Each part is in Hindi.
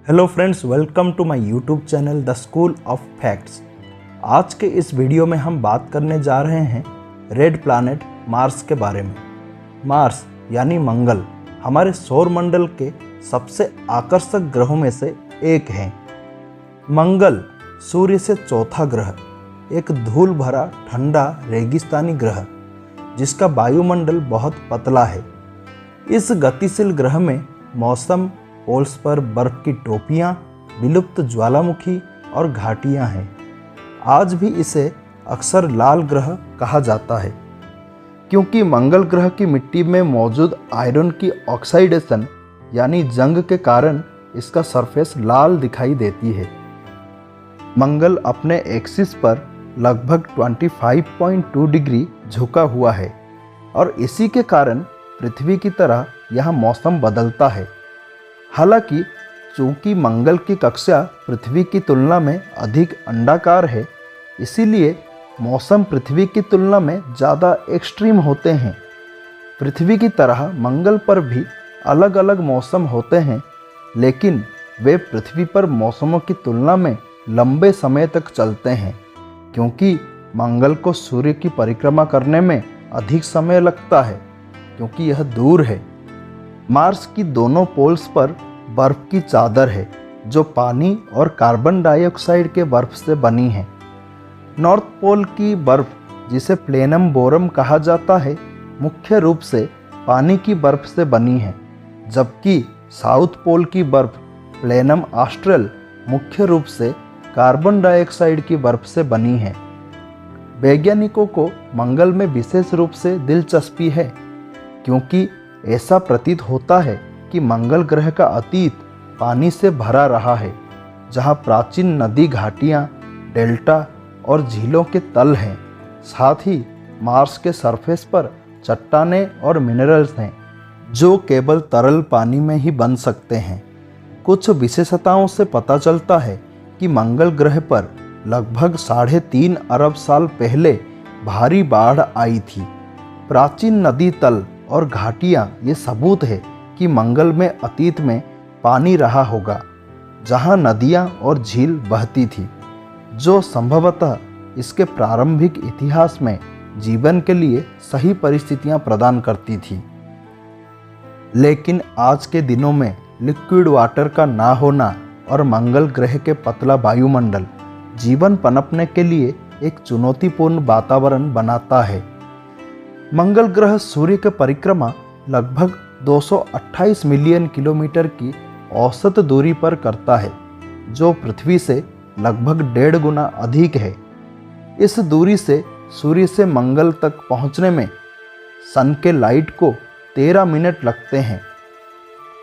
Hello friends, welcome to my YouTube channel the school of facts. आज के इस वीडियो में हम बात करने जा रहे हैं रेड प्लैनेट मार्स के बारे में। मार्स यानी मंगल हमारे सौर मंडल के सबसे आकर्षक ग्रहों में से एक है। मंगल सूर्य से चौथा ग्रह, एक धूल भरा ठंडा रेगिस्तानी ग्रह जिसका वायुमंडल बहुत पतला है। इस गतिशील ग्रह में मौसम, पोल्स पर बर्फ की टोपियाँ, विलुप्त ज्वालामुखी और घाटियाँ हैं। आज भी इसे अक्सर लाल ग्रह कहा जाता है क्योंकि मंगल ग्रह की मिट्टी में मौजूद आयरन की ऑक्सीडेशन यानी जंग के कारण इसका सरफेस लाल दिखाई देती है। मंगल अपने एक्सिस पर लगभग 25.2 डिग्री झुका हुआ है और इसी के कारण पृथ्वी की तरह यहाँ मौसम बदलता है। हालांकि चूंकि मंगल की कक्षा पृथ्वी की तुलना में अधिक अंडाकार है, इसीलिए मौसम पृथ्वी की तुलना में ज़्यादा एक्सट्रीम होते हैं। पृथ्वी की तरह मंगल पर भी अलग अलग मौसम होते हैं, लेकिन वे पृथ्वी पर मौसमों की तुलना में लंबे समय तक चलते हैं क्योंकि मंगल को सूर्य की परिक्रमा करने में अधिक समय लगता है क्योंकि यह दूर है। मार्स की दोनों पोल्स पर बर्फ की चादर है जो पानी और कार्बन डाइऑक्साइड के बर्फ से बनी है। नॉर्थ पोल की बर्फ, जिसे प्लेनम बोरम कहा जाता है, मुख्य रूप से पानी की बर्फ से बनी है, जबकि साउथ पोल की बर्फ प्लेनम ऑस्ट्रल मुख्य रूप से कार्बन डाइऑक्साइड की बर्फ से बनी है। वैज्ञानिकों को मंगल में विशेष रूप से दिलचस्पी है क्योंकि ऐसा प्रतीत होता है कि मंगल ग्रह का अतीत पानी से भरा रहा है, जहां प्राचीन नदी घाटियां, डेल्टा और झीलों के तल हैं। साथ ही मार्स के सरफेस पर चट्टानें और मिनरल्स हैं जो केवल तरल पानी में ही बन सकते हैं। कुछ विशेषताओं से पता चलता है कि मंगल ग्रह पर लगभग 3.5 अरब साल पहले भारी बाढ़ आई थी। प्राचीन नदी तल और घाटियाँ ये सबूत है कि मंगल में अतीत में पानी रहा होगा, जहाँ नदियाँ और झील बहती थी, जो संभवतः इसके प्रारंभिक इतिहास में जीवन के लिए सही परिस्थितियाँ प्रदान करती थी। लेकिन आज के दिनों में लिक्विड वाटर का ना होना और मंगल ग्रह के पतला वायुमंडल जीवन पनपने के लिए एक चुनौतीपूर्ण वातावरण बनाता है। मंगल ग्रह सूर्य की परिक्रमा लगभग 228 मिलियन किलोमीटर की औसत दूरी पर करता है, जो पृथ्वी से लगभग 1.5 गुना अधिक है। इस दूरी से सूर्य से मंगल तक पहुंचने में सन के लाइट को 13 मिनट लगते हैं।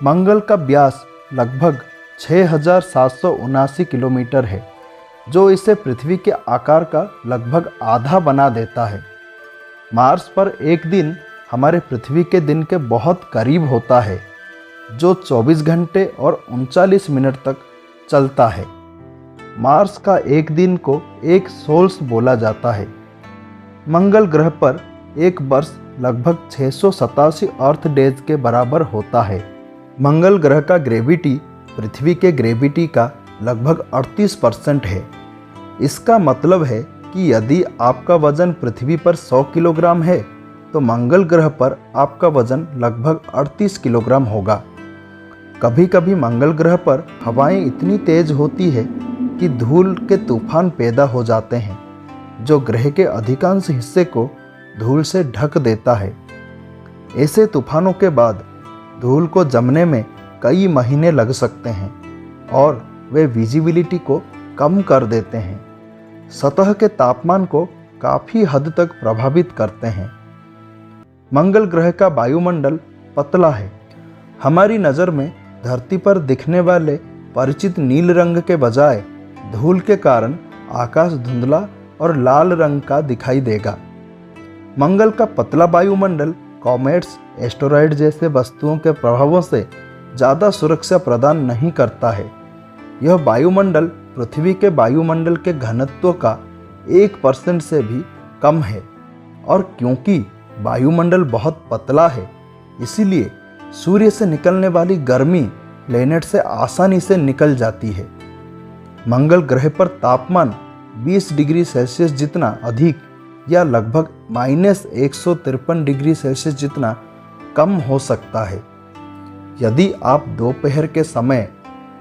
मंगल का व्यास लगभग 6,779 किलोमीटर है, जो इसे पृथ्वी के आकार का लगभग आधा बना देता है। मार्स पर एक दिन हमारे पृथ्वी के दिन के बहुत करीब होता है, जो 24 घंटे और 39 मिनट तक चलता है। मार्स का एक दिन को एक सोल्स बोला जाता है। मंगल ग्रह पर एक वर्ष लगभग 687 अर्थ डेज के बराबर होता है। मंगल ग्रह का ग्रेविटी पृथ्वी के ग्रेविटी का लगभग 38% है। इसका मतलब है कि यदि आपका वजन पृथ्वी पर 100 किलोग्राम है तो मंगल ग्रह पर आपका वजन लगभग 38 किलोग्राम होगा। कभी कभी मंगल ग्रह पर हवाएं इतनी तेज होती है कि धूल के तूफान पैदा हो जाते हैं, जो ग्रह के अधिकांश हिस्से को धूल से ढक देता है। ऐसे तूफानों के बाद धूल को जमने में कई महीने लग सकते हैं और वे विजिबिलिटी को कम कर देते हैं, सतह के तापमान को काफ़ी हद तक प्रभावित करते हैं। मंगल ग्रह का वायुमंडल पतला है। हमारी नज़र में धरती पर दिखने वाले परिचित नील रंग के बजाय धूल के कारण आकाश धुंधला और लाल रंग का दिखाई देगा। मंगल का पतला वायुमंडल कॉमेट्स, एस्टेरॉयड जैसे वस्तुओं के प्रभावों से ज़्यादा सुरक्षा प्रदान नहीं करता है। यह वायुमंडल पृथ्वी के वायुमंडल के घनत्व का 1% से भी कम है और क्योंकि वायुमंडल बहुत पतला है, इसीलिए सूर्य से निकलने वाली गर्मी प्लेनेट से आसानी से निकल जाती है। मंगल ग्रह पर तापमान 20 डिग्री सेल्सियस जितना अधिक या लगभग -153 डिग्री सेल्सियस जितना कम हो सकता है। यदि आप दोपहर के समय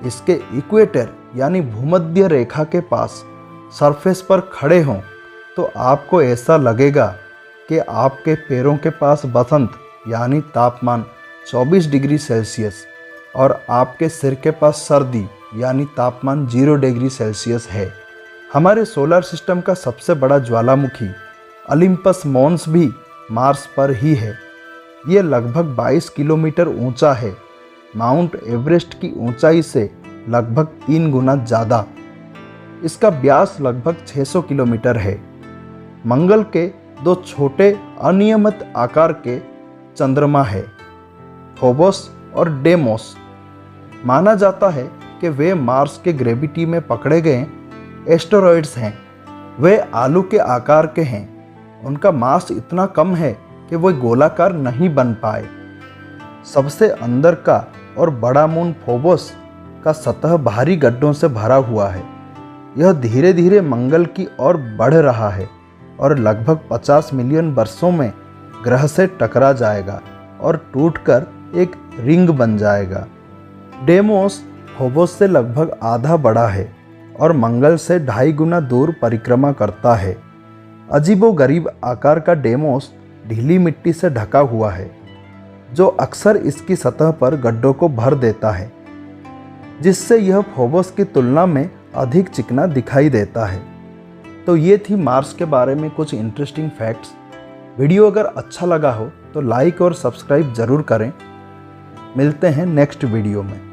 इसके इक्वेटर यानी भूमध्य रेखा के पास सरफेस पर खड़े हों तो आपको ऐसा लगेगा कि आपके पैरों के पास बसंत यानी तापमान 24 डिग्री सेल्सियस और आपके सिर के पास सर्दी यानी तापमान 0 डिग्री सेल्सियस है। हमारे सोलर सिस्टम का सबसे बड़ा ज्वालामुखी ओलिम्पस मॉन्स भी मार्स पर ही है। ये लगभग 22 किलोमीटर ऊंचा है, माउंट एवरेस्ट की ऊंचाई से लगभग 3 गुना ज़्यादा। इसका व्यास लगभग 600 किलोमीटर है। मंगल के 2 छोटे अनियमित आकार के चंद्रमा है, फोबोस और डेमोस। माना जाता है कि वे मार्स के ग्रेविटी में पकड़े गए एस्टेरॉइड्स हैं। वे आलू के आकार के हैं। उनका मास इतना कम है कि वे गोलाकार नहीं बन पाए। सबसे अंदर का और बड़ा मून फोबोस का सतह भारी गड्ढों से भरा हुआ है। यह धीरे धीरे मंगल की ओर बढ़ रहा है और लगभग 50 मिलियन वर्षों में ग्रह से टकरा जाएगा और टूटकर एक रिंग बन जाएगा। डेमोस फोबोस से लगभग आधा बड़ा है और मंगल से 2.5 गुना दूर परिक्रमा करता है। अजीबोगरीब आकार का डेमोस ढीली मिट्टी से ढका हुआ है, जो अक्सर इसकी सतह पर गड्ढों को भर देता है, जिससे यह फोबोस की तुलना में अधिक चिकना दिखाई देता है। तो ये थी मार्स के बारे में कुछ इंटरेस्टिंग फैक्ट्स। वीडियो अगर अच्छा लगा हो तो लाइक और सब्सक्राइब ज़रूर करें। मिलते हैं नेक्स्ट वीडियो में।